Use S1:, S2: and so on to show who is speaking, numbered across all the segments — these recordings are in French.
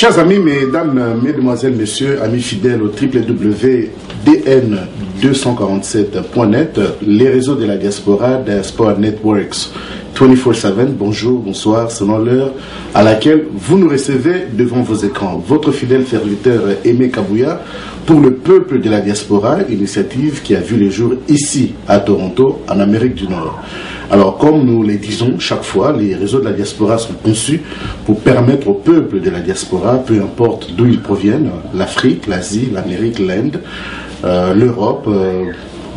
S1: Chers amis, mesdames, mesdemoiselles, messieurs, amis fidèles au www.dn247.net, les réseaux de la diaspora, Diaspora Networks 24/7, bonjour, bonsoir, selon l'heure à laquelle vous nous recevez devant vos écrans. Votre fidèle serviteur Aimé Kabouya pour le peuple de la diaspora, initiative qui a vu le jour ici à Toronto, en Amérique du Nord. Alors, comme nous le disons chaque fois, les réseaux de la diaspora sont conçus pour permettre au peuple de la diaspora, peu importe d'où ils proviennent, l'Afrique, l'Asie, l'Amérique, l'Inde, l'Europe,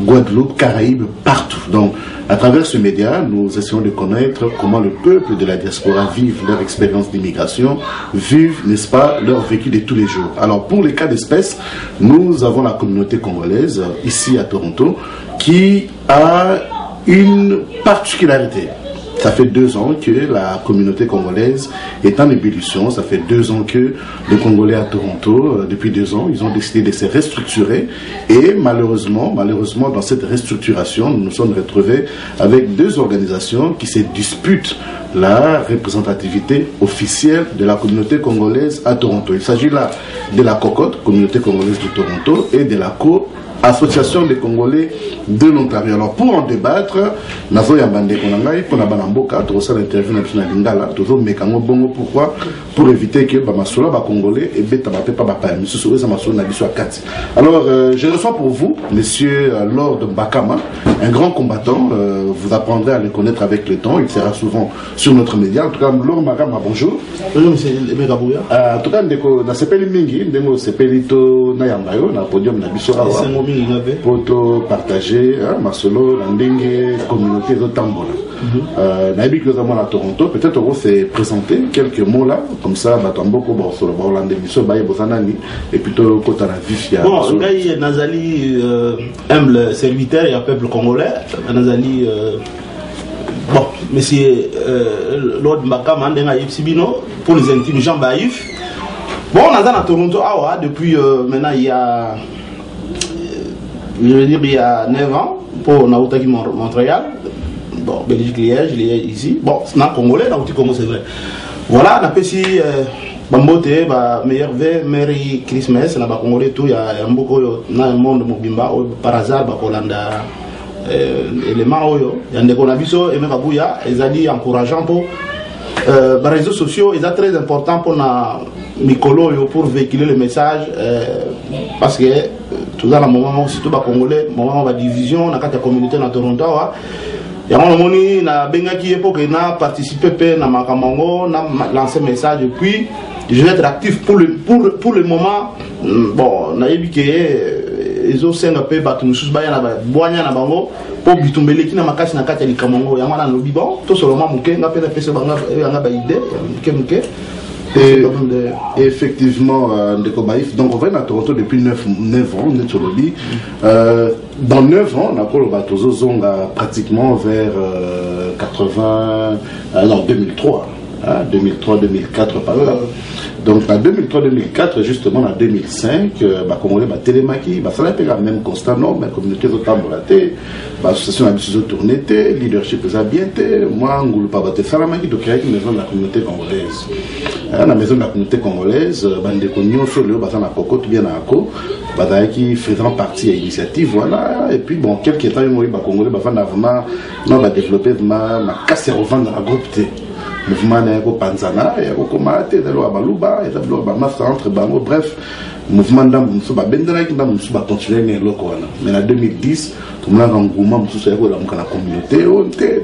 S1: Guadeloupe, Caraïbes, partout. Donc, à travers ce média, nous essayons de connaître comment le peuple de la diaspora vive leur expérience d'immigration, vive, n'est-ce pas, leur vécu de tous les jours. Alors, pour les cas d'espèce, nous avons la communauté congolaise, ici à Toronto, qui a une particularité. Ça fait 2 ans que la communauté congolaise est en ébullition. Ça fait 2 ans que les Congolais à Toronto, depuis 2 ans, ils ont décidé de se restructurer. Et malheureusement, dans cette restructuration, nous nous sommes retrouvés avec 2 organisations qui se disputent la représentativité officielle de la communauté congolaise à Toronto. Il s'agit là de la COCOT, Communauté congolaise de Toronto, et de la Association des Congolais de l'Ontario. Alors pour en débattre, Nazo Yambande Konangai, pour Nabanamboka, tu reçois l'interview de Lingala, tu reçois Mekango Bongo, pourquoi? Pour éviter que Bamasola, Congolais, et Betamape, pas Bapaya, M. Soué, Samasola, Nabiso Akati. Alors, je reçois pour vous, monsieur Lord Bakama, un grand combattant, vous apprendrez à le connaître avec le temps, il sera souvent sur notre média. En tout cas, Lord Makama, bonjour.
S2: Bonjour, monsieur Megabouya.
S1: En tout cas, na sepeli mingi, ndemo sepeli to na yambayo, na podium na biso awa. Poto partager, masolo, la ndenge, communauté de Tambola. Naïbi que nous avons à Toronto, peut-être on va se présenter quelques mots là, comme ça, Batamboko, Borsolo, Borlandé, Misso, Baye, Bosanani, et plutôt Kotana Vifia.
S2: Bon, Ngaï Nazali, humble serviteur et un peuple congolais, Nazali, bon, monsieur Lord Mbakama, Ndenga Yipsibino, pour les intimes Jean Baïf. Bon, on a à Toronto, depuis maintenant il y a. Je veux dire, il y a 9 ans, pour Naoutaki Montréal, bon, Belgique, Liège, ici. Bon, c'est un Congolais, Naouti Congo, c'est vrai. Voilà, on a fait si Bambote, meilleur vœu, Merry Christmas, on a Congolais, tout, il y a beaucoup dans le monde de Mobimba, par hasard, Bakolanda, éléments, il y a des Konabiso, et Megabouya, ils ont dit encourageant pour les réseaux sociaux, ils sont très importants pour Mikolo, pour véhiculer le message, parce que tout ça, dans le moment où surtout les Congolais, le moment où la division, dans la communauté de Toronto, il y a un moment où il y a participé à Makamango, a lancé un message, et puis je vais être actif pour le moment. Bon, on a dit que les autres sont un peu battus, pour bitumbele qui n'a pas cassé na kati ya Kamango, ya mwana lobi bon, tout seulement muke, n'a pas fait banga idée, muke.
S1: Et effectivement, donc on va à Toronto depuis 9 ans, on est sur le lit. Dans 9 ans, on a pratiquement vers 2003, 2003-2004 par là. Donc en 2003-2004, justement en 2005, Congolais, Télémaki, ça n'a pas le même constat, non, mais la communauté de Tamboulaté, l'association a tourné, leadership a bien été, moi, Ngoulou Pabate Salamaki, de créer une maison de la communauté congolaise. La maison de la communauté congolaise, Bande Konyo, Solio, Bazana Koko, tout bien à Ako, qui faisant partie de l'initiative, voilà, et puis bon, quelques temps, il y a Congolais, on va développer ma casse à revendre dans la groupe T. Mouvement Négo Panzana, et Komate, et Baluba, et Massa entre Bango, bref, mouvement d'Amoussouba Bendera qui va continuer mais en 2010, tout le monde a un engouement dans la communauté,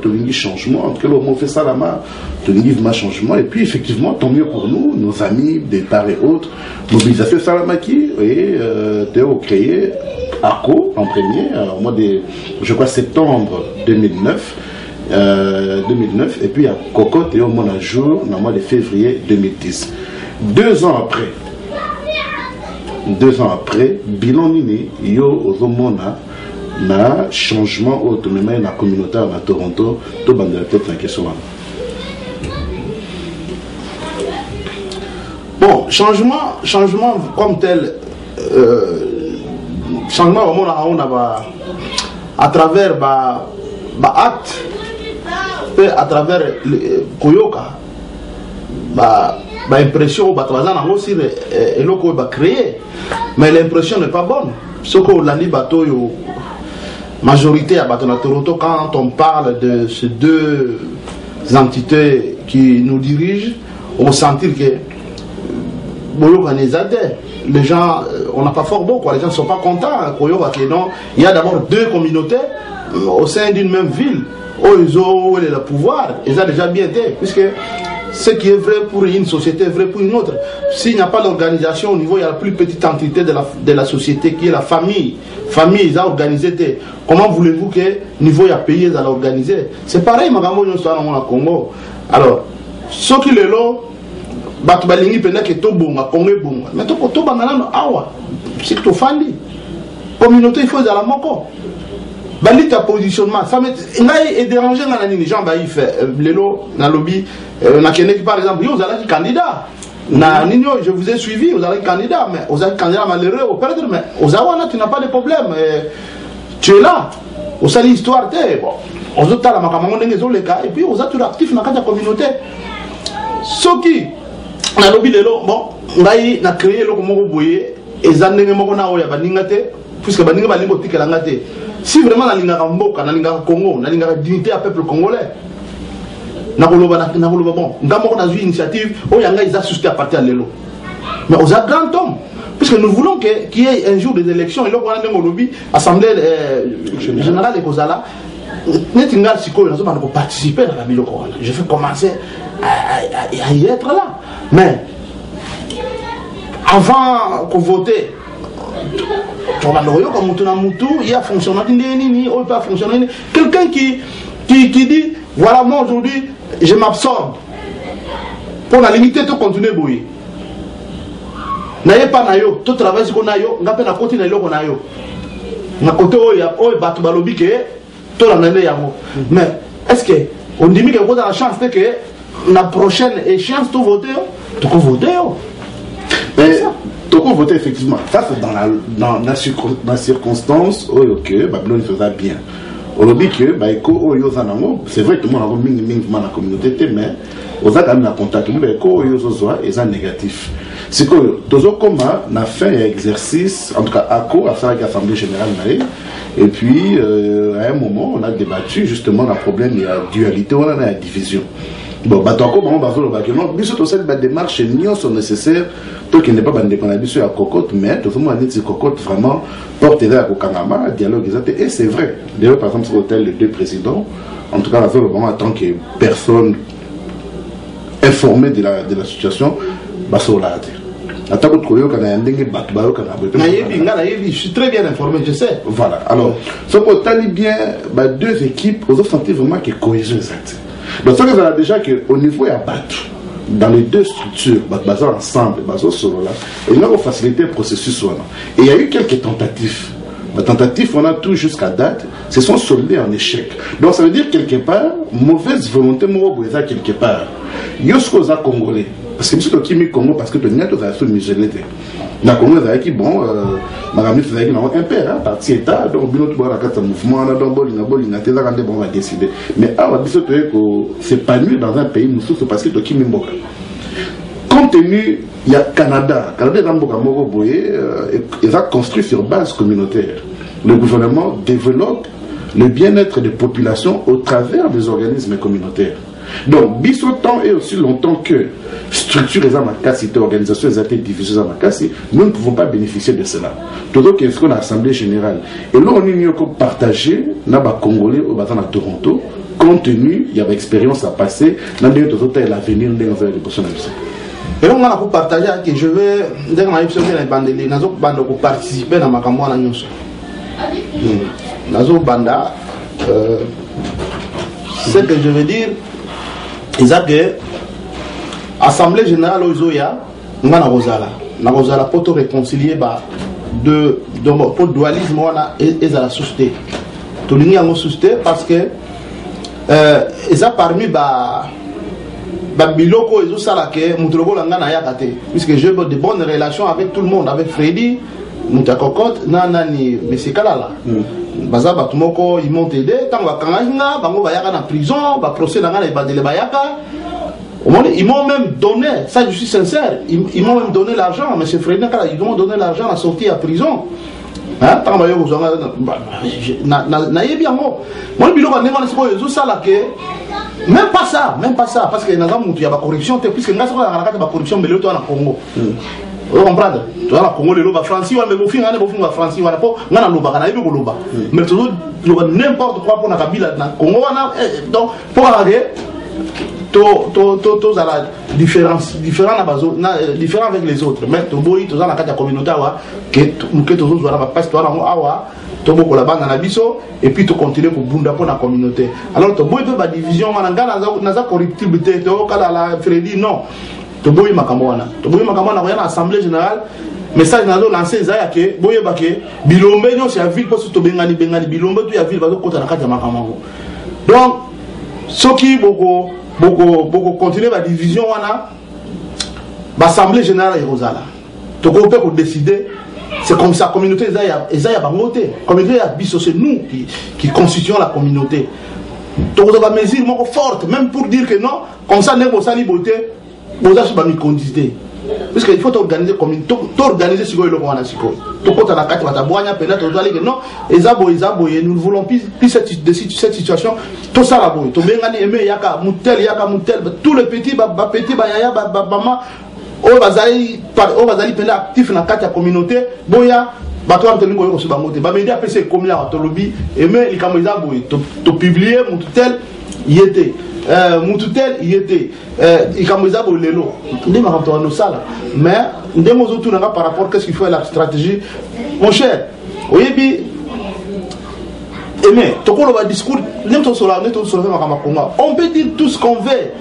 S1: tout le changement, en tout cas, on fait ça là-bas, tout le changement, et puis effectivement, tant mieux pour nous, nos amis, des parts et autres, mobilisation Salamaki, et Théo créé ACO en premier, au mois de, je crois, septembre 2009. 2009 et puis à Cocotte et au mois de jour dans le mois de février 2010. 2 ans après, bilan nini yo ozomona na changement autonomie na communauté à Toronto to bandela peut-être la question là.
S2: Bon, changement comme tel, changement au monde on a à travers acte à travers Koyoka, impression aussi et l'eau va créer, mais l'impression n'est pas bonne. Ce qu'on a dit bateau majorité à bateau Toronto, quand on parle de ces deux entités qui nous dirigent, on sentit que les gens, on n'a pas fort beau, quoi. Les gens ne sont pas contents. Il y a d'abord deux communautés au sein d'une même ville. Ils ont le pouvoir, ils ont déjà bien été, puisque ce qui est vrai pour une société est vrai pour une autre. S'il n'y a pas d'organisation au niveau, il y a la plus petite entité de la société qui est la famille. Famille, ils ont organisé. Comment voulez-vous que niveau il y a pays, ils ont organisé? C'est pareil, Magambo, nous sommes au Congo. Alors, ce qui est là, batu balingi penda ke to bonga Congo bonga. Mais to bangana awa, c'est que to fandi. Communauté il faut à la moko. Bali ta positionnement, ça est dérangé dans les gens bah il fait lelo na lobby na Kennedy par exemple, yo zala candidat. Na nino je vous ai suivi, vous avez candidat mais vous avez candidat malheureux au perdre mais aux awana tu n'as pas de problème. Tu es là. Au sali histoire té bon. Aux autres la makamango ndenge zo le cas et puis aux autres actifs na kata communauté. Soki na lobby lelo bon, ngai na créer le moko boye ezandenge moko na oya baninga té puisque baninga balingo tikela ngate. Si vraiment la linga Mboka, la linga Congo, la linga dignité à peuple congolais, bon, nous avons une initiative où Yanga ils a suscité à partir de l'élo. Mais aux grands hommes, puisque nous voulons qu'il y ait un jour des élections, et là on a un lobby, assemblée générale de Kozala, Netingal Siko, nous avons participé à la ville. Je vais commencer à y être là. Mais avant qu'on vote, il y a fonctionné, quelqu'un qui dit voilà moi aujourd'hui je m'absorbe pour la limiter de continuer bouillir n'ayez pas nayo tout travail qu'on a yo n'a pas la côté nayo qu'on a yo na côté où batu balobi que tout la nene yango mais est-ce que on dit que vous avez la chance que la prochaine échéance tout voter
S1: mais donc on votait effectivement. Ça c'est dans la circonstance où Babylone faisait bien. On a dit que c'est vrai que tout le monde a mis dans la communauté, mais on a quand même contact ils négatif. C'est que comme on a fait un exercice, en tout cas à l'Assemblée générale, et puis à un moment on a débattu justement le problème de la dualité, on a la division. Bon, bah donc on va voir que non, bien sûr cette démarche sont nécessaires, tant qu'il n'est pas bandé qu'on a vu sur la cocotte, mais tout le monde a dit que cocotte vraiment porterait à Kokangama, dialogue et c'est vrai. D'ailleurs par exemple sur l'hôtel les deux présidents, en tout cas vraiment en tant que personne informée de la situation, bah ça on l'a dit.
S2: Je suis très bien informé, je sais.
S1: Voilà. Alors, ce qu'on t'a dit bien, deux équipes, ils ont senti vraiment que cohésion exacte. Donc ça veut dire déjà qu'au niveau il y a battu dans les deux structures, basées ensemble, basées sur là, et là on facilité le processus. Et il y a eu quelques tentatives. Les tentatives, on a tout jusqu'à date, se sont soldées en échec. Donc ça veut dire quelque part, mauvaise volonté, quelque part. Yosko za Congolais. Parce que nous sommes au Congo, parce que nous sommes tous musulmans. Dans le Congo, nous avons un père, un parti État, donc nous avons un mouvement, nous avons décidé. Mais c'est pas mieux dans un pays, nous sommes parce que nous sommes compte tenu, il y a Canada, ils ont construit sur base communautaire. Le gouvernement développe le bien-être des populations au travers des organismes communautaires. Donc, tant et aussi longtemps que structure les amakassi, organisation les été divisées amakassi, nous ne pouvons pas bénéficier de cela. Tout ce qu'on a l'Assemblée générale. Et là, on est mieux que partager, n'a pas Congolais au bassin à Toronto, compte tenu, il y a une expérience à passer, dans les autres et l'avenir des personnes.
S2: Et là, on a pour partager que je vais, dès qu'on a eu les bandeliers, nous avons participé dans ma campagne à Nyons. Nous avons banda, ce que je veux dire, c'est que l'Assemblée générale Ozoya, nous avons pour te réconcilier pour le dualisme et la société. Tout le monde a société parce que ils ont parmi biloko et salake mutroko langana yakate puisque j'ai de bonnes relations avec tout le monde, avec Freddy Mutakokot nanani Mesekalala baza batumoko ils m'ont aidé tant bakanga bango bayaka na prison ba procès nanga na bandele bayaka Ils m'ont même donné, ça je suis sincère, ils m'ont même donné l'argent, M. Fredin, ils m'ont donné l'argent à la sortie à prison. Hein? Même pas ça, parce qu'il y a la corruption, puisque il y a la corruption, mais l'autre en Congo. Vous comprenez? Tu vois, Congo, les lobes français, mais vous finissez à français, mais n'importe quoi pour la Kabila, Congo, donc, pour arrêter. Tous à la différence différent avec les autres, mais tous dans la carte communautaire que tous la passe toi to boko la bande na biso et puis tu continuer pour bunda pour la communauté. Alors to boy ba division na za corruptibilité to kala la Freddy non to boy makamwana na assemblée générale message na do lancer za yake boye bake bilombe nyo c'est ville parce to bengani bilombe to ya ville ba ko kota na kati makamwango. Donc ce qui beaucoup continuer la division l'assemblée générale est rosala. Donc on peut décider, c'est comme ça, la communauté c'est nous qui constituons la communauté. Donc on a des mesures fortes, même pour dire que non, comme ça, nous avons liberté, nous avons condamné. Parce qu'il faut organiser comme organiser ce que nous avons fait. Tout le la carte, non, nous ne voulons plus cette situation. Tout ça là, tout tous les petits, actifs dans la carte communauté, boya. Bato amteni ko yoko subangote ba media pc comme là to lobby et mais likameza boy to publier mututel yete mututel yete ikameza bo lelo ndi makamto no sala mais ndemo zotu nanga par rapport qu'est-ce qu'il faut la stratégie mon cher oyebi mais to ko lo ba discours nemto sola makama konga on peut dire tout ce qu'on veut.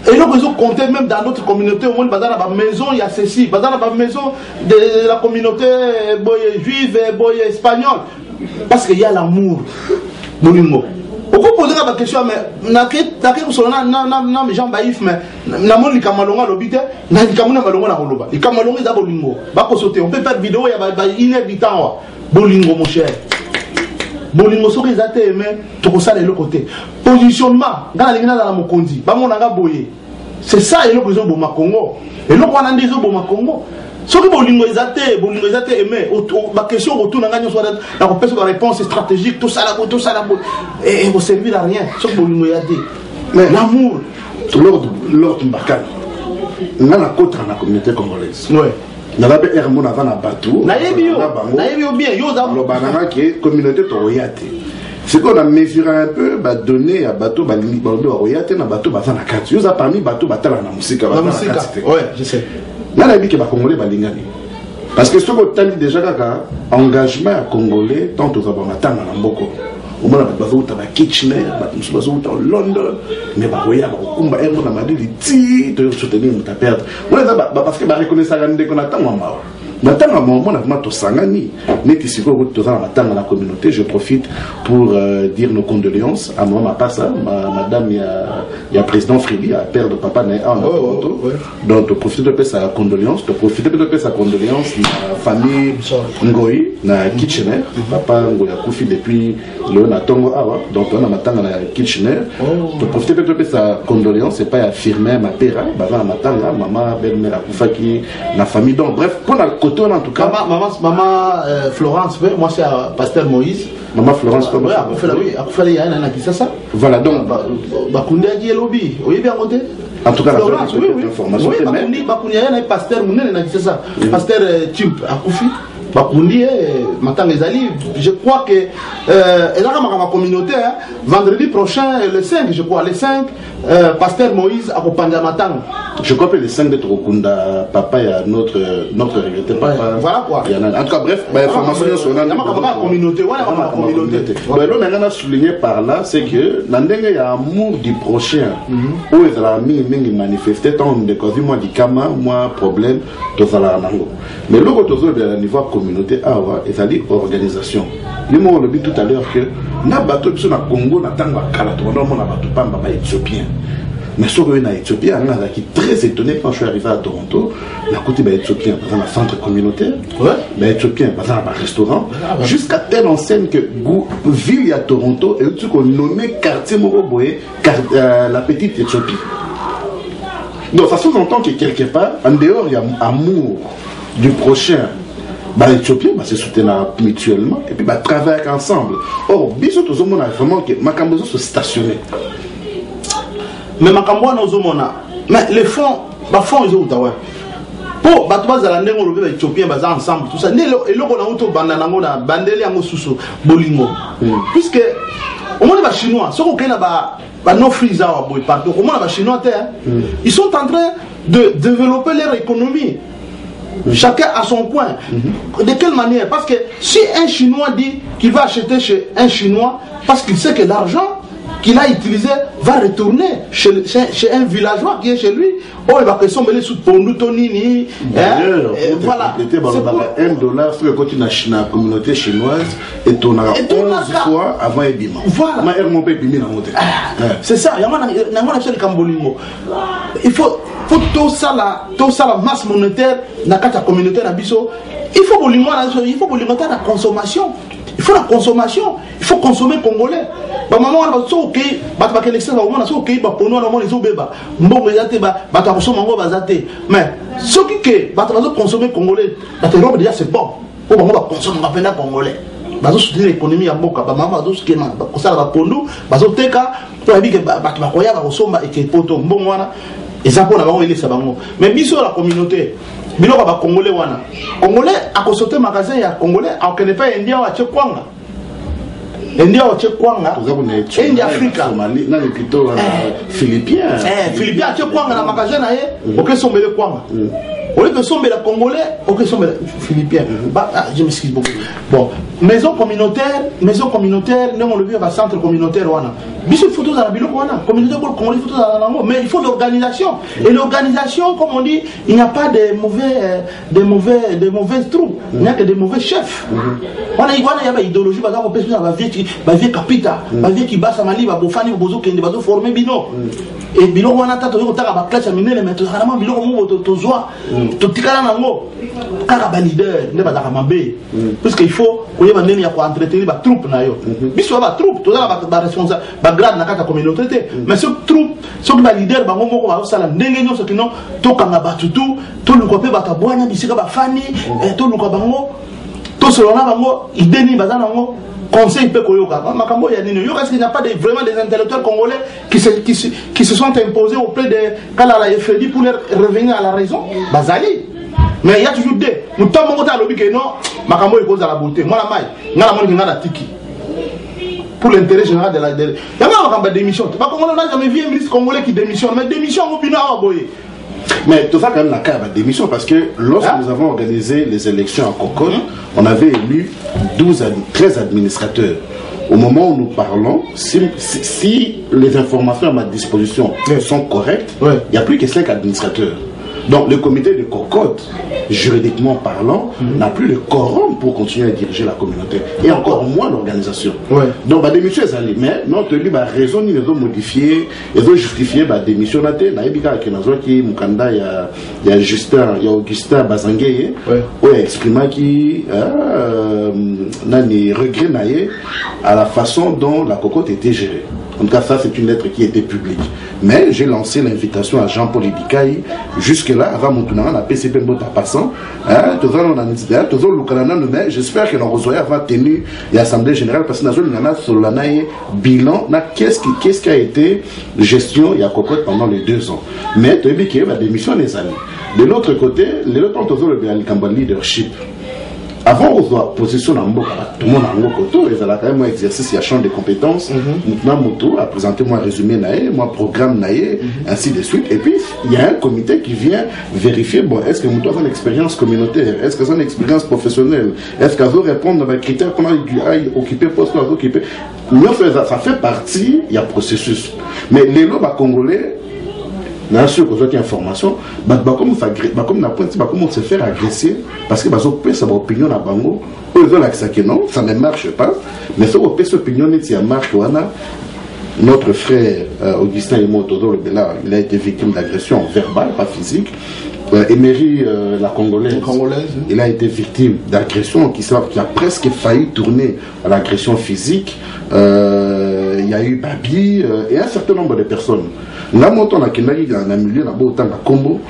S2: Et nous pouvons compter même dans notre communauté, au moins dans la maison, il y a ceci, dans la maison de la communauté juive, espagnole, parce qu'il y a l'amour. Pourquoi poser la question, mais na gens baïf, mais na mon likamalonga lobite, na likamuna malonga na holoba, likamalonga za bolingo, bako sauter, on peut faire vidéo, il y a inévitant, bolingo mon cher. Bolingo soki ezate aimé tokosala le côté positionnement ngana lingina na mokonzi bamonanga boye c'est ça et le besoin boma Congo et le wana ndizo boma Congo soki bolingo ezate aimé ba question autour na ngana soit la réponse stratégique tout ça et vous servir à rien soki bolingo ezate mais l'amour
S1: l'ordre mbakana ngana contre la communauté congolaise
S2: ouais.
S1: Nalabe ermona vana batou.
S2: Nayebi bien yo za.
S1: Le banana qui est communauté toroyate. C'est qu'on a mesuré un peu, bah donner à bateau, bah l'immobilier royate na bateau bah vana quatre. Yo za parmi bateau bah tala na musique.
S2: La musique. Ouais, je sais.
S1: Nalabi que bah congolais bah lingani. Parce que ce qu'on t'a déjà kaka engagement congolais tant aux abamatanga na mboko. Au moins la bazouta ba Kitchener, ba bazouta au London, mais ba roya ba kumba ermo na madili ti de soutenir muta perdre. Moi parce que ba reconnaître ça ndeko na tanga ma. Maintenant, moi, je la communauté. Je profite pour dire nos condoléances à moi, madame, il y a président Frédéric, à père de papa, donc, je profite de sa condoléance, la famille Ngoï, na Kitchener, papa Ngoï a Koufi depuis le Natongo Awa, donc on a maintenant na Kitchener, je profite de sa condoléance, c'est pas affirmer ma père, maman, belle-mère Koufaki, la famille, donc bref, pour la côté en tout cas.
S2: Maman Florence, moi c'est pasteur Moïse.
S1: Maman Florence,
S2: oui, il y a un qui ça.
S1: Voilà donc.
S2: Bakoundé a dit lobby. Oui, bien compté.
S1: En tout cas,
S2: Florence, oui. Bakoundé a un pasteur Mounen qui ça. Pasteur Timp a Koufi. Bakoundé, maintenant les alliés. Je crois que ma communauté, vendredi prochain, le 5, je crois, le 5, pasteur Moïse a accompagné Matang.
S1: Je crois que le 5 de Trokunda, papa, il y a notre regretté papa.
S2: Voilà quoi.
S1: En tout cas, bref, information sur la
S2: communauté.
S1: L'homme a souligné par là, c'est que il y a amour du prochain. Où est la manifesté tant de cause, moi, du kama, moi, problème, tout ça là. Mais le niveau communauté, et ça dit organisation. Les mots, on l'a dit tout à l'heure que, na bateau, sur le Congo, na tanga kala, on a bateau pamba, éthiopien. Mais sur le Éthiopien, on est très étonné quand je suis arrivé à Toronto. La côté éthiopien, dans un centre communautaire, éthiopien, dans un restaurant, jusqu'à telle enseigne que ville à Toronto, et tu qu'on nommé quartier Moroboé, la petite Éthiopie. Donc ça sous-entend que quelque part, en dehors, il y a amour du prochain. L'Éthiopie se soutenir mutuellement et puis travailler ensemble. Or, bisous tout le monde a vraiment que Makambozo se stationner.
S2: Mais Makambo mais les fonds, ils ont pour battre la langue les Éthiopiens ensemble tout ça. Et là on a auto bandana bandeli en susu bolingo. Puisque au moins les Chinois, ceux qui ont no frisa partout, au moins les Chinois ils sont en train de développer leur économie. Chacun à son coin. De quelle manière? Parce que si un Chinois dit qu'il va acheter chez un Chinois, parce qu'il sait que l'argent qu'il a utilisé va retourner chez un villageois qui est chez lui. Oh, il va que son mêlé sous Pondu Tonini.
S1: Voilà. $1 sur le côté de la communauté chinoise et ton 11 fois avant Ebima.
S2: Voilà. C'est ça. Il faut tout ça la masse monétaire dans la communauté nabiso. Il faut l'alimenter la consommation. Il faut la consommation. Il faut consommer congolais. Maman on va so OK, ba l'élection va on so OK, ba pono na les obeba. Mbongo yate ba ta consommer ngo bazate. Mais ce qui ba ta consommer congolais, ba te robe déjà c'est bon. Pour ba consommer ba pena congolais. Ba zo soutenir l'économie ya mboka, ba maman zo skema ba kosala ba pondo, ba zo teka pour abi que ba koya ba kosomba et que poto mbongo wana. Eza pour na bango elisa bango. Mais biso la communauté biloko ba congolais wana. Congolais a consulté magasin ya congolais, a connaît pas indien wa Tchekwanga. India wa Tchekwanga. India Africa.
S1: Mali na plutôt philippien.
S2: Philippien Tchekwanga na magasin na ye, OK sombele kwanga. Au lieu de somber la congolais, OK somber philippien. Je m'excuse beaucoup. Bon, maison communautaire, nous on le vit à centre communautaire wana. Biso photos à la biloko wana, communauté congolais photos à la langue, mais il faut l'organisation. Et l'organisation, comme on dit, il n'y a pas de mauvaises troupes, il n'y a que des mauvais chefs. On a une idéologie, par exemple, on peut capita, qui bat sa mali, bofani, bozo kende, bazo former bino. Et biloko wana tato yo taka ba classe minene, mais vraiment biloko mo to zoa. Totikala nango kaka ba leader ne ba mabe parce qu'il faut koyeba ndeni ya ko entretenir ba troupe na yo biso ba troupe to ba responsable ba grade na kata communauté mais ce troupe ce ba leader bango moko ba sala ndenge nyoso kino to kanga batutu to lukope ba tabwana bisika ba fani to luko bango to selona bango ideni bazana ngo conseil peut koyoka makambo ya nini yo parce qu'il n'y a pas vraiment des intellectuels congolais qui se sont imposés auprès de Kala la FDI pour leur revenir à la raison bazali mais il y a toujours des nous tombe ngota lobi que non makambo il cause à la beauté moi la mai ngala moni ngala tiki pour l'intérêt général de la yanga makambo démission pas comme on a jamais vu un ministre congolais qui démissionne mais démission au bina a boyer.
S1: Mais tout ça quand même la carte de démission parce que lorsque nous avons organisé les élections à Kokon, on avait élu 13 administrateurs. Au moment où nous parlons, si les informations à ma disposition sont correctes, il n'y a plus que 5 administrateurs. Donc le comité de cocotte, juridiquement parlant, n'a plus le quorum pour continuer à diriger la communauté. Et encore moins l'organisation. Donc la démission est allée. Mais notre lieu a raison, ils ont modifié, ils ont justifié la démission. Il y a Augustin Bazangueye, qui a exprimé qu'il n'a regret à la façon dont la cocotte était gérée. En tout cas, ça, c'est une lettre qui était publique. Mais j'ai lancé l'invitation à Jean-Paul Ibikaï. Jusque-là, avant mon tournant, la PCP Mbota passant. J'espère que l'Orozoya va tenir l'Assemblée Générale parce que nous avons un bilan. Qu'est-ce qui a été gestion et à cocotte pendant les 2 ans. Mais tu as dit que la démission des années. De l'autre côté, les autres ont le leadership. Avant, on doit positionner tout le monde en Mokoto, ils ont quand même un exercice, il y a champ de compétences. Maintenant, Moto a présenté moi résumé naïe, moi programme naïe, ainsi de suite. Et puis, il y a un comité qui vient vérifier, bon, est-ce que Moto a une expérience communautaire, est-ce qu'il a une expérience professionnelle, est-ce qu'il veut répondre à des critères, comment il a occupé poste, occupé. Ça fait partie, il y a processus. Mais les lots congolais, bien sûr que cette information, comme se faire agresser parce que ça va opinion à bango, non, ça ne marche pas. Mais ça cette opinion c'est marche notre frère Augustin Imoto, il a été victime d'agression verbale, pas physique. Emery, la Congolaise, il a été victime d'agression qui a presque failli tourner à l'agression physique. Il y a eu Babi et un certain nombre de personnes. Là, moi, on a un milieu, autant de combo.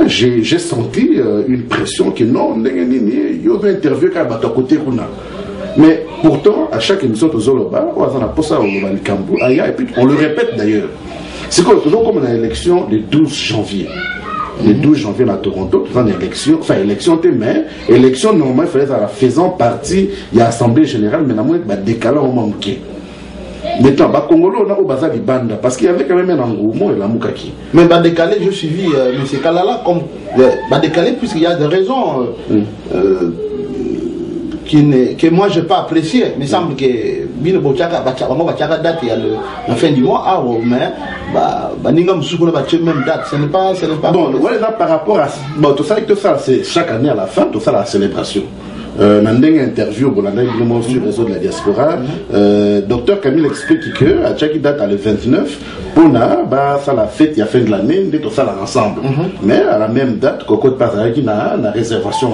S1: J'ai senti une pression que non, il y a une interview qui a à côté. Mais pourtant, à chaque émission de Zoloba, on le répète d'ailleurs. C'est comme on a l'élection le 12 janvier. Le 12 janvier à Toronto, on a une élection, enfin élection mais élection normale, il fallait faisant partie de l'Assemblée générale, mais il y a décalé au manqué. Maintenant, les Congolais ont bazar de bande parce qu'il y avait quand même un engouement et la moukaki.
S2: Mais décalé, j'ai suivi M. Kalala comme décalé puisqu'il y a des raisons que moi je n'ai pas apprécié. Il me semble que Bino Bochaka date il y a la fin du mois, mais même date. Ce n'est pas.
S1: Bon, voilà par rapport à tout ça, c'est chaque année à la fin, tout ça la célébration. Dans une interview sur le réseau de la diaspora, Dr Camille explique que à chaque date à le 29, pour ça la fête, il y a fin de l'année, tout ça là ensemble. Mais à la même date, Coco de Pazara qui a la réservation.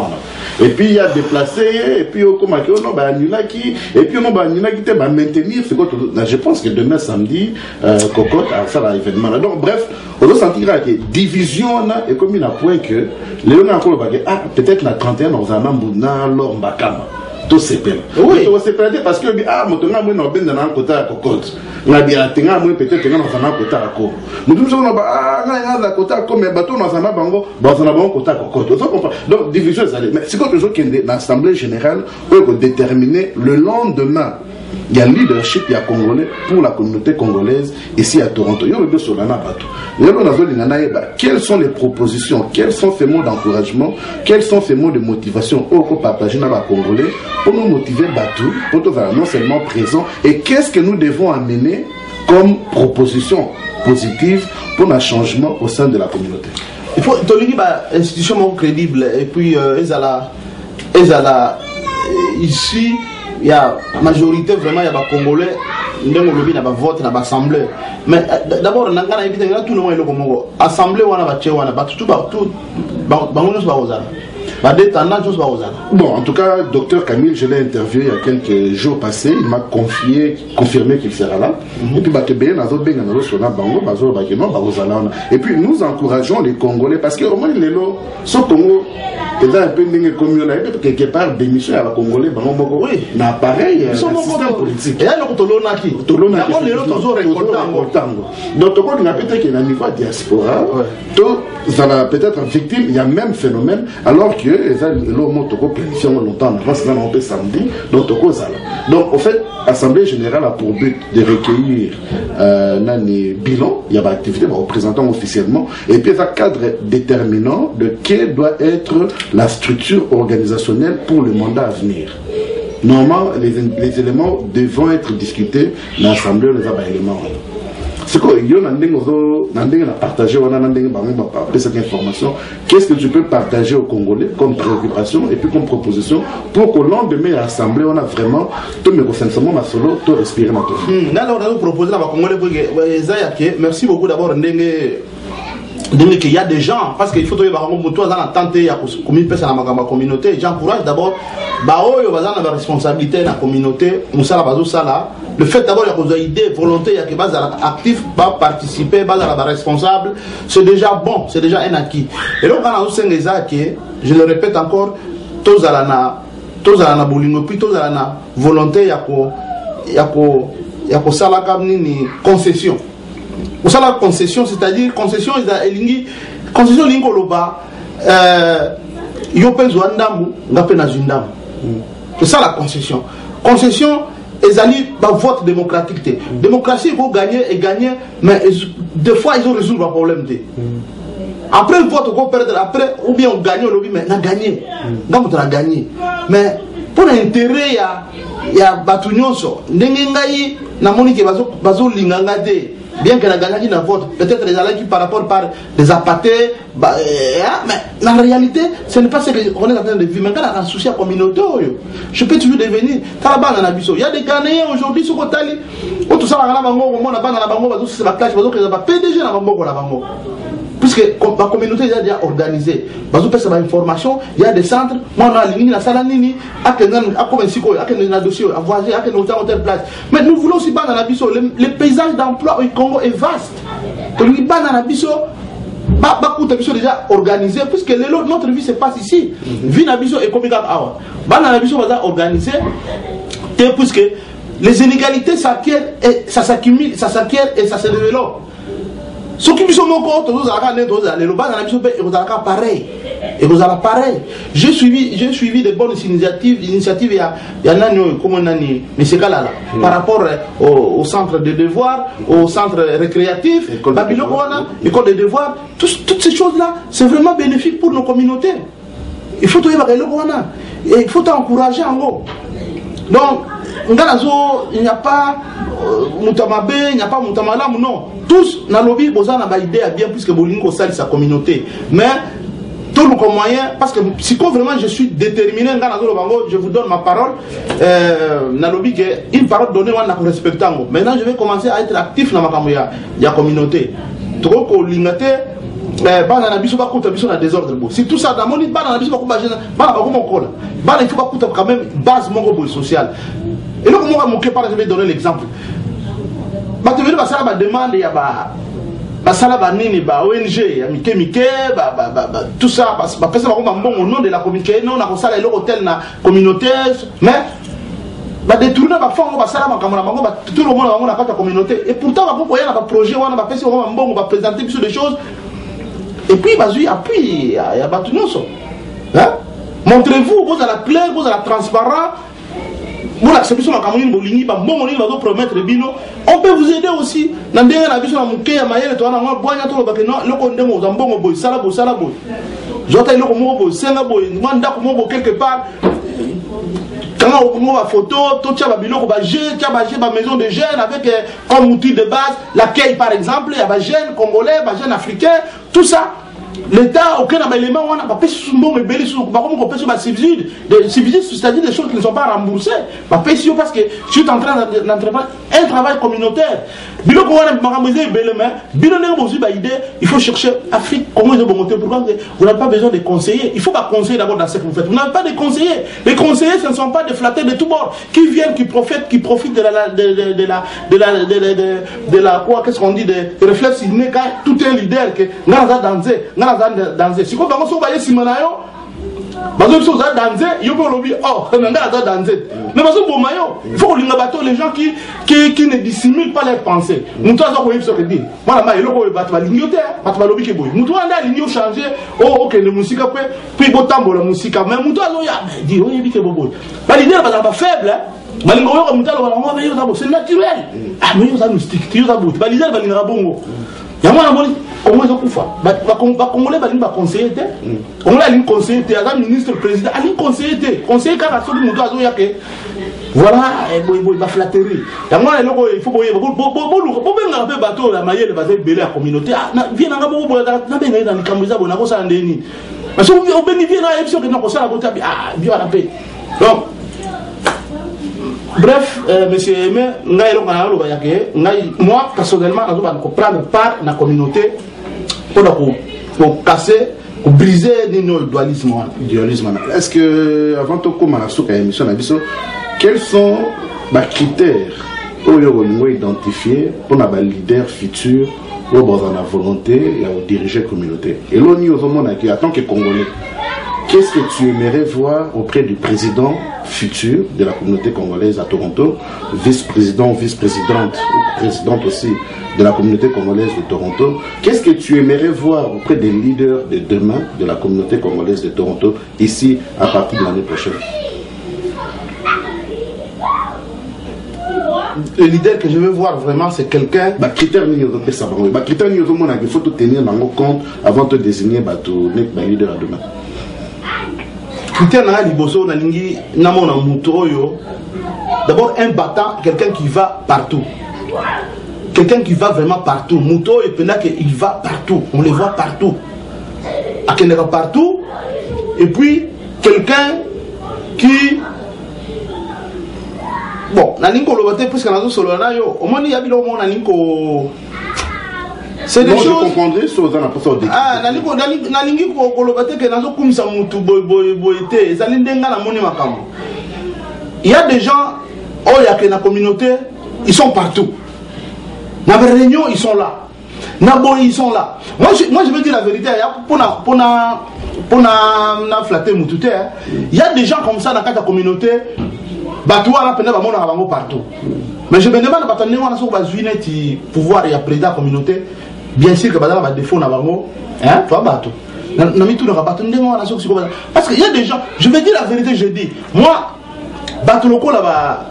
S1: Et puis il y a déplacé, et puis on a annulé, et puis on a annulé qui va maintenir. Je pense que demain samedi, Coco a ça l'événement. Donc bref, on doit sentir que division et comme il a point que Léon a peut-être la 31 dans un an Mbakama tout c'est bien oui tout c'est bien parce que motonga moi na benda na kota kokote na dia tenga moi peut-être tenga na sana kota ko mutu so na na na kota ko mais bato na sana bango bazana bango kota kokote donc division ça mais c'est quoi toujours qu'il y a l'assemblée générale pour déterminer le lendemain. Il y a le leadership, il y a Congolais pour la communauté congolaise ici à Toronto. Quelles sont les propositions, quels sont ces mots d'encouragement, quels sont ces mots de motivation au partager dans les Congolais pour nous motiver Batou, pour nous non seulement présents, et qu'est-ce que nous devons amener comme proposition positive pour un changement au sein de la communauté.
S2: Il faut tenir une institution crédible et puis ici. Il y a majorité vraiment, il y a des Congolais, il y a des votes, il y a des assemblées. Mais d'abord, il y a tout le monde qui est assemblée, il y a tout.
S1: Bon, en tout cas, Dr Camille, je l'ai interviewé il y a quelques jours passés, il m'a confirmé qu'il sera là. Et puis nous encourageons les Congolais parce que au moins les lots sont Congo. Et là, un peu quelque part démission à la Congolais, oui, mais pareil, système politique.
S2: Et là,
S1: donc, on a peut-être qu'il y a un niveau de diaspora, ça va peut-être victime, il y a même phénomène, alors que l'homme a planifié longtemps, on peut samedi, donc en fait, l'Assemblée générale a pour but de recueillir un bilan, il y a des activités représentant officiellement, et puis il y a un cadre déterminant de quelle doit être la structure organisationnelle pour le mandat à venir. Normalement, les éléments devront être discutés dans l'Assemblée, les éléments. C'est quoi, il y a partagé cette information. Qu'est-ce que tu peux partager aux Congolais comme préoccupation et puis comme proposition pour qu'au lendemain de l'Assemblée, on a vraiment tout le consentement, ma solo, tout respirer maintenant.
S2: Alors, on a proposé à Congolais, merci beaucoup d'abord. Il y a des gens, parce qu'il faut que la communauté, j'encourage d'abord la responsabilité de la communauté, le fait d'abord il y a des idées, volonté, il y a des actifs, participer, responsable, c'est déjà bon, c'est déjà un acquis. Et donc, je le répète encore, tous à la bolingo, puis tous à la volonté, il y a concession. Vous savez la concession, c'est-à-dire concession lingoloba yopenzo ndamu ngape na zundamu. C'est ça la concession. Concession ezali ba vote démocratique. Démocratie faut gagner et gagner, mais des fois ils ont résolu le problème. Après le vote on peut perdre après ou bien on gagne mais on a gagné. Donc on a gagné. Mais pour l'intérêt il y a batunyonso ndenge ngai na moni ke bazo linganga de. Bien que la gagne dans vote, peut-être les alliés qui par rapport par des apathés, mais en réalité, ce n'est pas ce qu'on est en train de vivre. Mais quand on a un souci à la communauté, je peux toujours devenir. Il y a des Ghanéens aujourd'hui sur le Tali. Tout ça, on a PDG dans le puisque la communauté est déjà organisée. Parce que ça information, il y a des centres, moi on a ligne la salanini, à quel dossier, à voyager, à quelle place. Mais nous voulons aussi dans l'Abisso, le paysage d'emploi au Congo est vaste. Donc il dans l'Abisso, déjà organisé, puisque notre vie se passe ici. Vie d'Abisso est comme dans l'Abisso va organisé, puisque les inégalités s'acquièrent et ça s'accumule, ça s'acquiert et ça se développe. Ce qui sont encore pareil. Et vous avez pareil. J'ai suivi de bonnes initiatives. Il y a par rapport au centre de devoirs, au centre récréatif, école de devoirs. Toutes ces choses-là, c'est vraiment bénéfique pour nos communautés. Il faut tout et il faut encourager en gros. Donc, il n'y a pas Moutamabe, il n'y a pas Moutamalam, non. Tous, dans le lobby, ils ont une idée bien plus que Bolingo sali sa communauté. Mais, tout le moyen, parce que si vraiment je suis déterminé, je vous donne ma parole, dans le lobby, une parole donnée, on a respecté. Maintenant, je vais commencer à être actif dans la communauté. Trop qu'on l'ingate, si tout ça, dans mon lit, il faut quand même base sociale. Et là, je vais donner l'exemple. Tu veux dire, demande, il y a ONG, tout ça, au nom de la communauté, non, on a l'hôtel communautaire, mais détourner ma forme, tout le monde a la communauté. Et pourtant, on a un projet, on va présenter des choses. Et puis, il y a tout le monde. Montrez-vous, vous êtes clair, vous êtes transparent. Vous l'acceptez la commune Bolini, on promettre on peut vous aider aussi. Dans le la vision de Mouké, Maël, toi, on a boigné tout le bac, non, le condamné aux ambons, boy, salabo, salabo. J'entends le mot, Sénaboy, manda comme quelque part. Quand on voit la photo, tout ça va bien, on va gérer, ma maison de jeunes avec comme outil de base, l'accueil par exemple, il y a des jeunes congolais, des jeunes africains, tout ça. L'État, aucun élément, on n'a pas fait sur mon bébé, on peut sur ma subside, c'est-à-dire des choses qui ne sont pas remboursées. Parce que je suis en train d'entreprendre un travail communautaire. Il faut chercher Afrique, comment ils ont monté. Pourquoi vous n'avez pas besoin de conseillers? Il faut pas conseiller d'abord dans ce que vous faites. Vous n'avez pas de conseillers. Les conseillers, ce ne sont pas des flattés de tous bords qui viennent, qui profitent de la quoi, qu'est-ce qu'on dit, des réflexes innés quand tout un leader que danser. Si vous voyez Simonayo, il faut que les gens qui ne dissimulent pas leurs pensées. Nous avons dit ce que dit. Voilà, il faut changer. Oh, ok, la musique, puis botambo la musique. Mais nous avons dit, oui, que bobo. L'idée n'est pas faible. C'est naturel. Ah, mais nous avons dit, nous avons dit, l'idée n'est pas bongo. Il y a un comment ils ont pu faire? Congolais va conseiller. On a une conseiller, un ministre président, a une conseiller. Conseiller quand la solide mouton a que voilà, il va flatterie. Il faut un peu bateau la maille, va être belé à la communauté. Viens dans le Cambodge, on a besoin d'un déni. Mais si on bénéficie là, il faut que nous consacrons la beauté. Ah, bien à la paix. Donc, bref, monsieur Aimé, moi personnellement, je vais prendre part dans la communauté pour casser, pour briser le dualisme.
S1: Est-ce que, avant de commencer à l'émission, quels sont les critères pour identifier pour un leader futur ou dans la volonté de diriger la communauté? Et là, en tant que Congolais, qu'est-ce que tu aimerais voir auprès du président futur de la communauté congolaise à Toronto, vice-président, vice-présidente, ou présidente aussi de la communauté congolaise de Toronto? Qu'est-ce que tu aimerais voir auprès des leaders de demain de la communauté congolaise de Toronto, ici, à partir de l'année prochaine?
S2: Le leader que je veux voir vraiment, c'est quelqu'un.
S1: Critères il faut tout tenir dans compte avant de désigner le leader à demain.
S2: D'abord un battant, quelqu'un qui va partout. Quelqu'un qui va vraiment partout. Mouto et Pena, il va partout. On les voit partout. Il va partout. Et puis quelqu'un qui. Bon, Naninko Lobote, puisque nous sommes au moins il y a c'est des choses.
S1: Je comprendrais sur un apostole.
S2: Ah, nalingi ko kolobate ke nazo kumisa mutu boyete zalindenga na moni makambo. Il y a des gens oh ya que na communauté, ils sont partout. Na réunion, ils sont là. Na boy, ils sont là. Moi je veux dire la vérité, pour flatter mutu te. Il y a des gens comme ça dans la communauté. Batoua la peine bango partout. Mais je me demande batane wana so bazwine ti pouvoir et après la communauté. Bien sûr que badala ba défaut na bango, hein, toi bateau. Na mi tout le bateau ndenge wana so parce qu'il y a des gens, je vais dire la vérité, je dis, moi bateau loko là-bas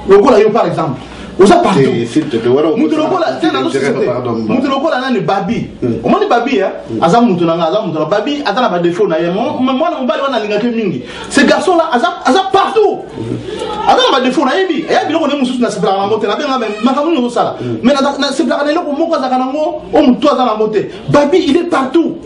S2: loko là yo par exemple. Vous avez partout. Moutoloko là nani babi. Au moins babi hein. Azam moutolanga babi atana ba défaut na yemo. Moi na mbali wana linga ke mingi. Ces garçons là azam partout. Atana ba défaut na yebi. Ya biloko ne mususu na sepla na moté na benga même makamu no sala. Mais na sepla na eloko moko za kanango o mutu azana moté. Babi il est partout.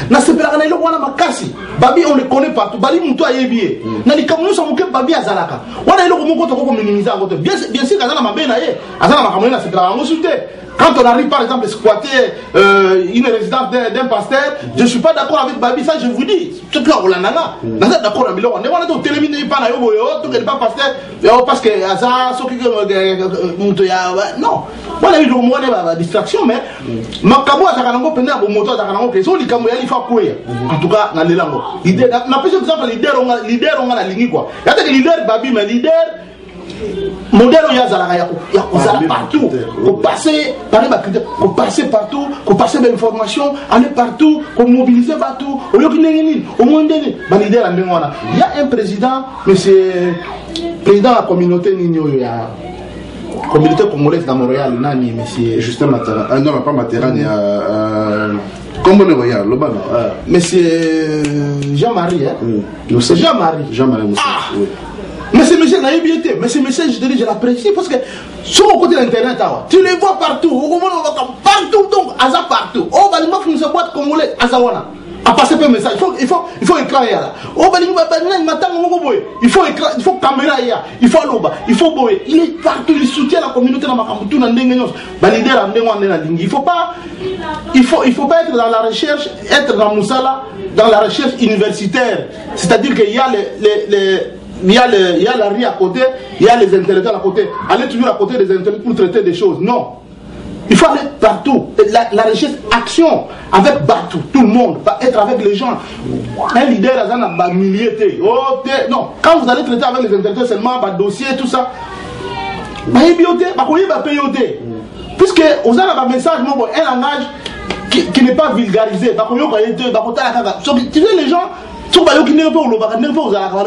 S2: Na sepla na eloko wana makasi. Babi on le connaît partout. Bali mutu ayebi. Na likamu so muke babi azalaka. Wana eloko moko to ko minimiser ngoto. Bien sûr kazana quand on arrive par exemple à squatter une résidence d'un pasteur, je ne suis pas d'accord avec Babi, ça je vous dis. C'est clair, on l'a d'accord avec Babi. On est téléminé par la pas pasteur, parce que ça, non. Voilà, il y a une distraction, mais ma camo a un peine à moto à un que son licamo il faut courir. En tout cas, dans les langues. L'idée, n'a pas exemple, leader on a la ligne quoi. Il y a des leaders Babi, mais leader. Modèle où il y a partout, pour passer par les pour passer partout, pour passer des informations, aller partout, pour mobiliser partout. Au lieu au moins il y a un président, mais c'est président de la communauté communauté congolaise dans Montréal, Nani, monsieur
S1: Justin Matera. Non, pas Matera, il y a comment on regarde le ballon.
S2: Monsieur Jean-Marie, Jean-Marie.
S1: Jean-Marie,
S2: mais ces messieurs n'avaient bien été. Mais ces messieurs, je te dis, je l'apprécie parce que sur le côté de l'internet, tu les vois partout. Partout, donc, Aza partout. Oh, bah, il m'a fait une boîte congolais, Azawana. À passer par message. Il faut éclater là. Oh, bah, il faut éclater, il faut caméra là. Il faut l'oba, il faut boyer. Il est partout, il soutient la communauté dans ma campagne. Il faut pas être dans la recherche, être dans Moussala, dans la recherche universitaire. C'est-à-dire qu'il y a il y a la rue à côté, il y a les intellectuels à côté. Aller toujours à côté des intellectuels pour traiter des choses. Non. Il faut aller partout. La recherche, action avec partout, tout le monde, être avec les gens. Un leader a un millier. Non. Quand vous allez traiter avec les intellectuels seulement, dossier, tout ça, puisque vous avez un message, un langage qui n'est pas vulgarisé. Tu sais, les gens. Tu vas y aller pour le bac, ne faut pas quoi.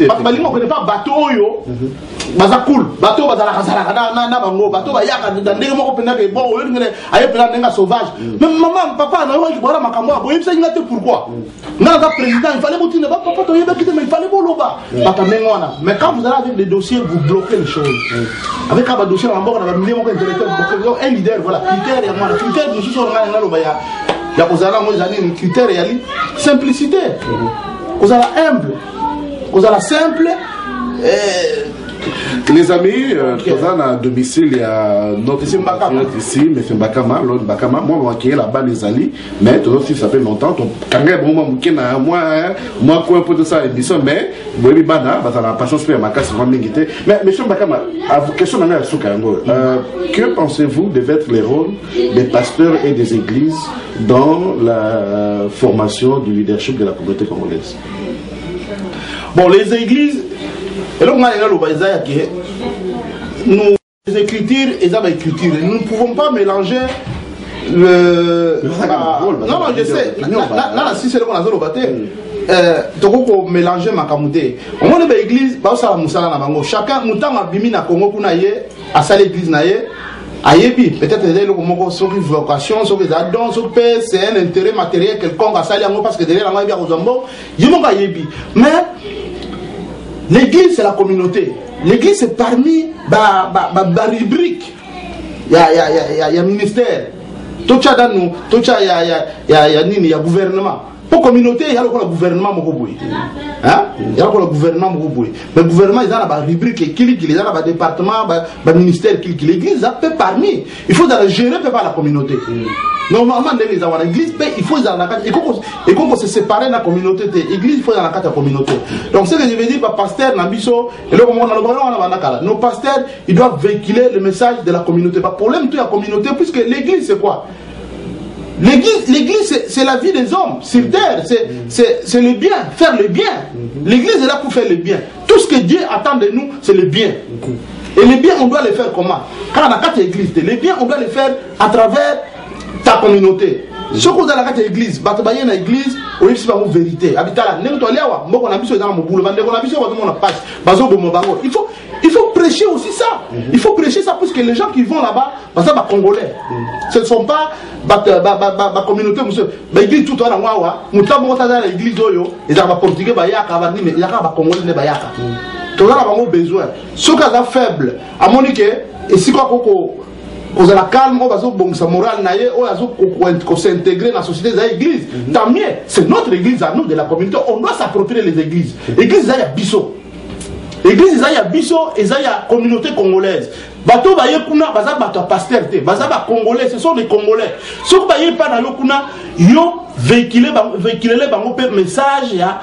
S2: Parce que ne connaît pas bateau yo. Baza cool, bateau baza la kasala na bango, bateau ba yaka ndenge moko pena ke bon oyo ngene aye pena ndenga sauvage. Mais maman, papa na yo ki bola makambo bo yebisa ngate pourquoi. Na ka président, il fallait botiner papa to yeba kite mais il fallait boloba. Papa mengoana. Mais quand vous allez avec des dossiers, vous bloquez les choses. Avec un dossier en bord, on a mis mon intellectuel bloqué. Un leader, voilà, critère et moi, critère nous sommes là lo baya. Ya kozala mo zani critère yali simplicité. Kozala humble. Kozala simple.
S1: Les amis, présent à domicile, il y a notre ici, M. Mbakama, l'autre Mbakama. Moi, je suis là-bas, les alliés, mais tout aussi, ça fait longtemps. Moi, quoi, un peu de ça, émission, mais, vous avez la patience pour ma casse, mais, M. Mbakama, question à que pensez-vous devaient être les rôles des pasteurs et des églises dans la formation du leadership de la communauté congolaise?
S2: Bon, les églises, et donc, les écritures et les écritures. Nous ne pouvons pas mélanger le. Non, je sais. Là, si c'est le qu'on a mélanger ma camouflée. Au moins, l'église, chacun, moutant a bimi na Congo pour naïe, à sa l'église naïe. Ayebi, peut-être les gens qui vocation, sur les adons, sur c'est un intérêt matériel quelconque à Saliango parce que derrière la main, il y a Ozambo. Mais l'église, c'est la communauté. L'église, c'est parmi les rubriques. Il y a ministère. Tout ça dans nous, tout ça, il y a gouvernement. Pour la communauté, il y a le gouvernement Mokoboui. Il y a le gouvernement Mokoboui. Mais le gouvernement, il y a la rubrique, il y a le département, le ministère, l'église, ça peut parmi. Il faut gérer par la communauté. Normalement, dans l'église, il faut se séparer de la communauté. L'église, il faut dans la communauté. Donc, ce que je veux dire, pasteur, nos pasteurs, ils doivent véhiculer le message de la communauté. Le problème de la communauté, puisque l'église, c'est quoi? L'église, c'est la vie des hommes sur terre, c'est le bien, faire le bien. L'église est là pour faire le bien. Tout ce que Dieu attend de nous, c'est le bien. Et le bien, on doit le faire comment? Quand on a quatre églises, le bien, on doit le faire à travers ta communauté. Ce qu'on a la église, batabaye na église, on est pas vérité. Habitala, n'est pas là, on a vu dans mon boulot, on a vu dans mon page, bazo de mon bago. Il faut prêcher aussi ça. Il faut prêcher ça parce que les gens qui vont là-bas, ça va congolais. Ce ne sont pas ma communauté, monsieur. L'église tout en Wawa, nous avons dans l'église d'Oyo, ils ont portugais, il y a congolais, il y a tout ça, on a besoin. Ce qui est faible, à mon avis, et si quoi on a la calme, on va se morale, on va s'intégrer dans la société de l'église. Tant mieux, c'est notre église à nous, de la communauté. On doit s'approprier les églises. L'église, il y a Bisso. L'église, il y a Bisso et il y a la communauté congolaise. Bato ba yekuna baza bato pasteur te baza ba congolais, ce sont des congolais. Ce que ba yepa na lokuna yo véhiculer bango pe message ya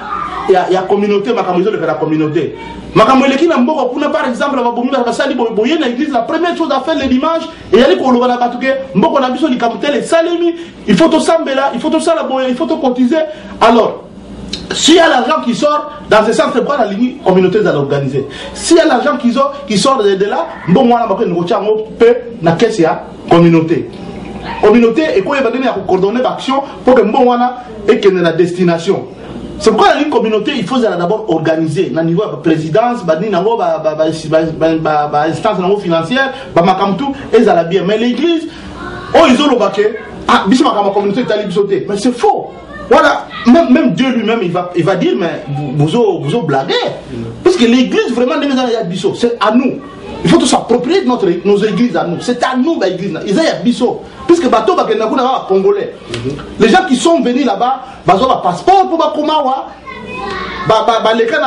S2: communauté makambo de la communauté. Makambo eleki na mboko kuna par exemple ba bomi ba sali boye na église, la première chose à faire le dimanche et aller ko loba na batuke mboko na biso likamutele salemi, il faut to sambela, il faut to sala boye, il faut to cotiser. Alors s'il y a l'argent qui sort dans ce centre, pourquoi la ligne communauté à l'organiser? S'il y a l'argent qui sort de là, bon, moi, on peut la caisse communauté. Communauté, et quoi il va donner à coordonner l'action pour que bon, et que la destination. C'est pourquoi la ligne communauté, il faut d'abord organiser. Au niveau de la présidence, instance financière, et ça bien. Mais l'église, ils ont le baquet. Ah, ma communauté est allée sauter. Mais c'est faux. Voilà, même Dieu lui-même, il va dire, mais vous blaguez. Parce que l'église, vraiment, c'est à nous. Il faut tout s'approprier de nos églises à nous. C'est à nous, l'église. Ils ont Bisso. Puisque bateau, congolais. Les gens qui sont venus là-bas, ils ont un passeport pour Bakomawa. Les cas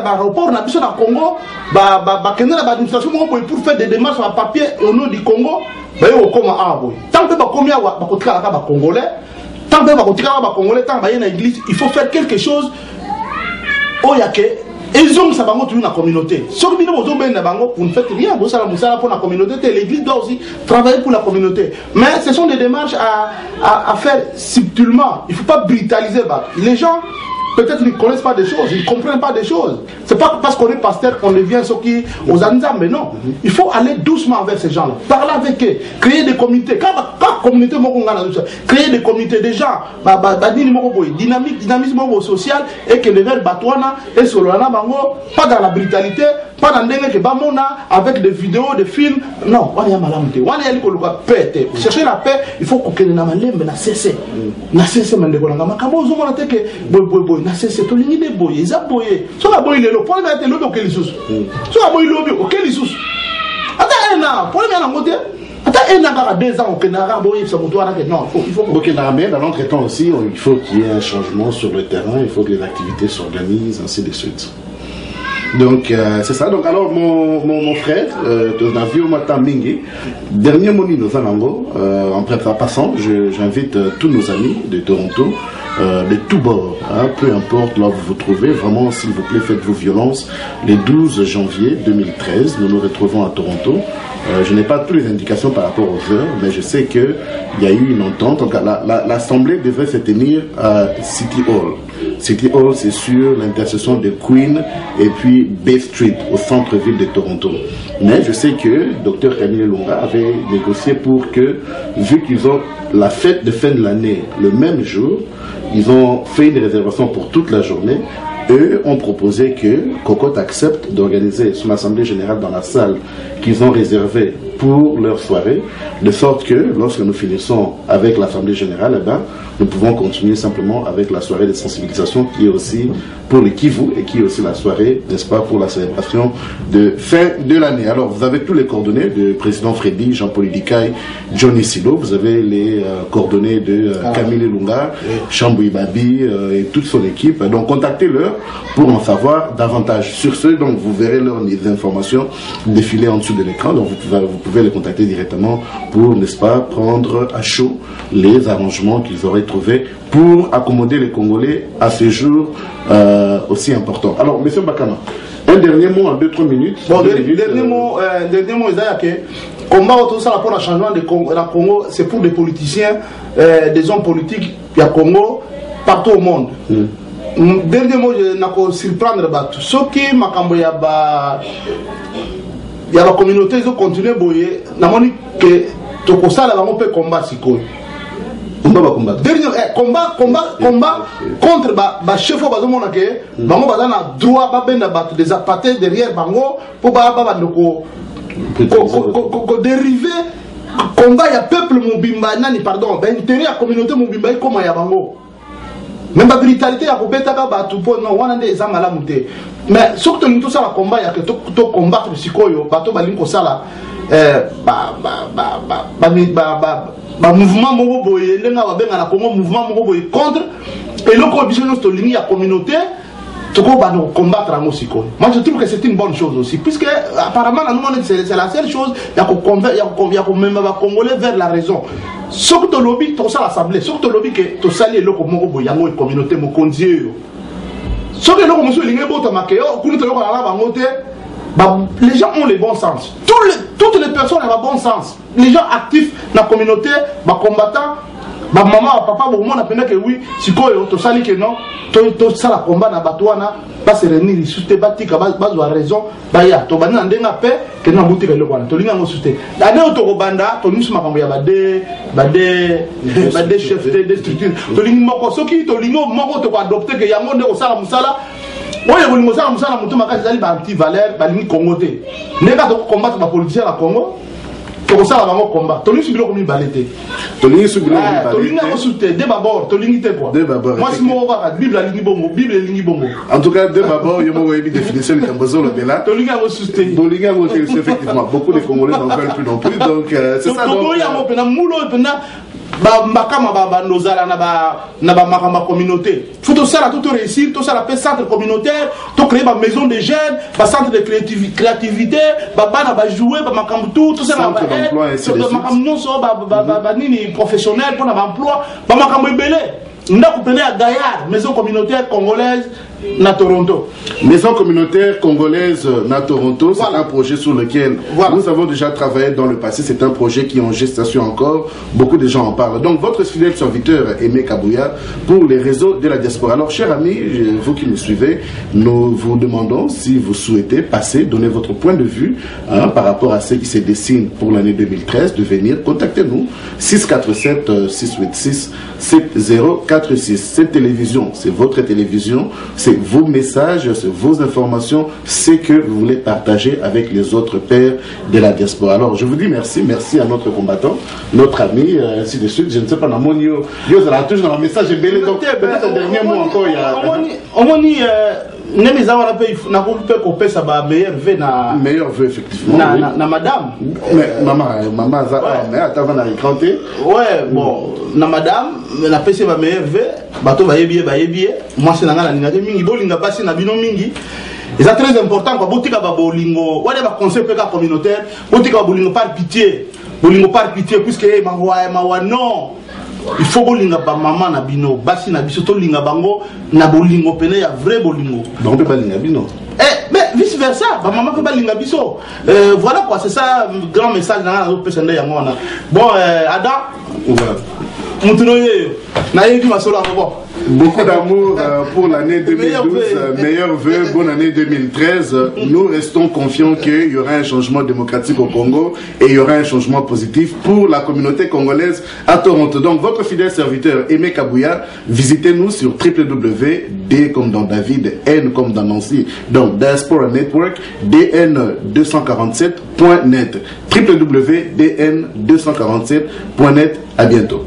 S2: d'aéroport, na biso na Congo, l'administration pour faire des démarches sur papier au nom du Congo, tant que les Congolais, tant que les Congolais, tant que l'église, il faut faire quelque chose. Ils ont ça dans la communauté. Si vous ne faites rien, vous pour la communauté, l'église doit aussi travailler pour la communauté. Mais ce sont des démarches à faire subtilement. Il ne faut pas brutaliser. Les gens, peut-être ils ne connaissent pas des choses, ils ne comprennent pas des choses. Ce n'est pas parce qu'on est pasteur qu'on devient ce qui aux anzam, mais non. Il faut aller doucement vers ces gens-là, parler avec eux, créer des comités. Quand communauté, créer des comités, des gens, dynamisme social, et que les vers batouana et solana bango, pas dans la brutalité, pas dans des bamona avec des vidéos, des films. Non, on est à malamité. On est à paix. Chercher la paix, il faut qu'on ait la malembe, na cesse. Na cesse, mais de bolanga. Makabo zo mona teke boy. Na cesse to lingi de boy. Eza boy. So la boy le lo. Pour le lo auquel sous. So la boy lo auquel sous. Ata ena. Pour le na ngote. Ata ena kaka 2 ans au Canada boy ça moto ara que non. Il faut.
S1: Ok, mais dans l'entretemps aussi, il faut qu'il y ait un changement sur le terrain. Il faut que les activités s'organisent, ainsi de suite. Donc c'est ça. Donc alors mon frère, Donavio Matamingé, dernier mot nous en passant, j'invite tous nos amis de Toronto, de tous bords, peu importe là où vous vous trouvez, vraiment s'il vous plaît faites vos violences. Le 12 janvier 2013, nous nous retrouvons à Toronto. Je n'ai pas toutes les indications par rapport aux heures, mais je sais qu'il y a eu une entente. Donc l'assemblée devrait se tenir à City Hall. City Hall, c'est sur l'intersection de Queen et puis Bay Street, au centre-ville de Toronto. Mais je sais que Dr Camille Lunga avait négocié pour que, vu qu'ils ont la fête de fin de l'année le même jour, ils ont fait une réservation pour toute la journée. eux ont proposé que Cocotte accepte d'organiser son assemblée générale dans la salle qu'ils ont réservée pour leur soirée, de sorte que lorsque nous finissons avec l'assemblée générale, nous pouvons continuer simplement avec la soirée de sensibilisation qui est aussi pour le Kivu et qui est aussi la soirée, n'est-ce pas, pour la célébration de fin de l'année. Alors, vous avez tous les coordonnées de président Freddy, Jean-Paul Dikaï, Johnny Silo, vous avez les coordonnées de Camille Lunga, Chambouy Babi et toute son équipe. Donc, contactez-leur pour en savoir davantage. Sur ce, donc, vous verrez leurs informations défiler en dessous de l'écran. Donc, vous pouvez les contacter directement pour, n'est-ce pas, prendre à chaud les arrangements qu'ils auraient trouvés pour accommoder les Congolais à ce jour aussi important. Alors, monsieur Bakama, un dernier mot en 2-3 minutes.
S2: Bon, dernier mot, c'est que combat autour de ça pour le changement de Congo, c'est pour des politiciens, des hommes politiques, il y a Congo, partout au monde. Dernier mot, je n'ai surprendre ce qui m'a cambié, il y a la communauté, ils ont continué à boyer. N'a pas dit que tout ça, on peut combattre. Dernier combat contre le chef de la droit des apartés derrière Bango pour dériver. Combat, il y a peuple Mobimba, pardon, intérêt à la communauté Mobimba comme il y a Bango. Même la brutalité, il y a tout pour non, on a des âmes à la montée. Mais surtout, tout ça, le combat, il y a que tout combattre le psychoyo, bateau, balinko, ça là, mouvement Moboboye, mouvement Moboboye contre, et l'autre obligé de ligne à la communauté, tout combattre en psycho. Moi, je trouve que c'est une bonne chose aussi, puisque apparemment, c'est la seule chose, il y a qu'on même Congolais vers la raison. Sauf que le lobby, tout ça l'assemblée, sauf que le lobby, que tout ça, les locaux Moboboye, il y a une communauté, mon condieu. Sauf que les locaux, monsieur, les gens ont le bon sens. Toutes les personnes ont le bon sens. Les gens actifs dans la communauté, les combattants, ma maman, papa, on a appris que oui, si tu sali que non, tout ça la combat na batouana, pas se réunir, ils soutiennent batika, bas raison, baya, to bani n'andenga paix, que non boutique le quoi, to linga mo soutien. L'année au Togobanda, to nisma kamboya bade chef de structure, to linga moko soki, to linga moko to adopter que yango ne osala musala. Oui, vous avez dit que vous avez dit anti-valeur, vous avez dit Congo. Vous avez combattre les politiciens à Congo. Vous avez dit combat. Vous avez dit que vous avez dit que vous avez dit d'abord, vous avez dit quoi? Moi, si je Bible, la ligne Bible, la ligne bongo.
S1: En tout cas, d'abord, il y a une définition de Cambozo là. Vous avez dit que effectivement, beaucoup de Congolais n'en veulent plus non plus. Donc, c'est ça. Ma communauté. Il faut tout ça, tout réussir, tout ça, centre communautaire, tout créer ma maison de jeunes, ma centre de créativité, jouer, tout ça, centre d'emploi, et
S2: professionnel pour l'emploi, nous avons à Gaillard, maison communautaire congolaise, na Toronto.
S1: Maison communautaire congolaise na Toronto, c'est un projet sur lequel nous avons déjà travaillé dans le passé. C'est un projet qui est en gestation encore. Beaucoup de gens en parlent. Donc, votre fidèle serviteur Aimé Kabouya pour les réseaux de la diaspora. Alors, chers amis, vous qui nous suivez, nous vous demandons si vous souhaitez passer, donner votre point de vue par rapport à ce qui se dessine pour l'année 2013, de venir. Contactez-nous 647 686 7046. Cette télévision, c'est votre télévision. C'est vos messages, c'est vos informations, c'est que vous voulez partager avec les autres pères de la diaspora. Alors, je vous dis merci, merci à notre combattant, notre ami, ainsi de suite. Je ne sais pas, il y a toujours un message belé. Donc, peut-être un dernier mot encore. Meilleur vœu, effectivement.
S2: Na madame.
S1: Mais maman, mais attends, on a écranté.
S2: Ouais, bon, na madame, la PC va meilleur vœu. Bato va yébie. Moi, c'est la mingi, bolinga passer na bino mingi. Et c'est très important, quoi. Botika ba bolingo, ouais, va conseil communautaire. Botika ba bolingo par pitié. Bolingo par pitié, puisque ma non. Il faut bolinga ba maman na bino, basi na biso to linga bango na bolingo pene ya vrai bolingo.
S1: Donc on peut pas linga bino.
S2: Mais vice versa, ba maman peut pas linga biso. Voilà quoi, c'est ça grand message dans la personne ya ngona. Bon Adam, voilà. Mutunoye.
S1: Beaucoup d'amour pour l'année 2012, meilleurs vœux, bonne année 2013. Nous restons confiants qu'il y aura un changement démocratique au Congo et il y aura un changement positif pour la communauté congolaise à Toronto. Donc votre fidèle serviteur Aimé Kabouya, visitez-nous sur www.d comme dans David, N comme dans Nancy, donc Diaspora Network, dn247.net, www.dn247.net. À bientôt.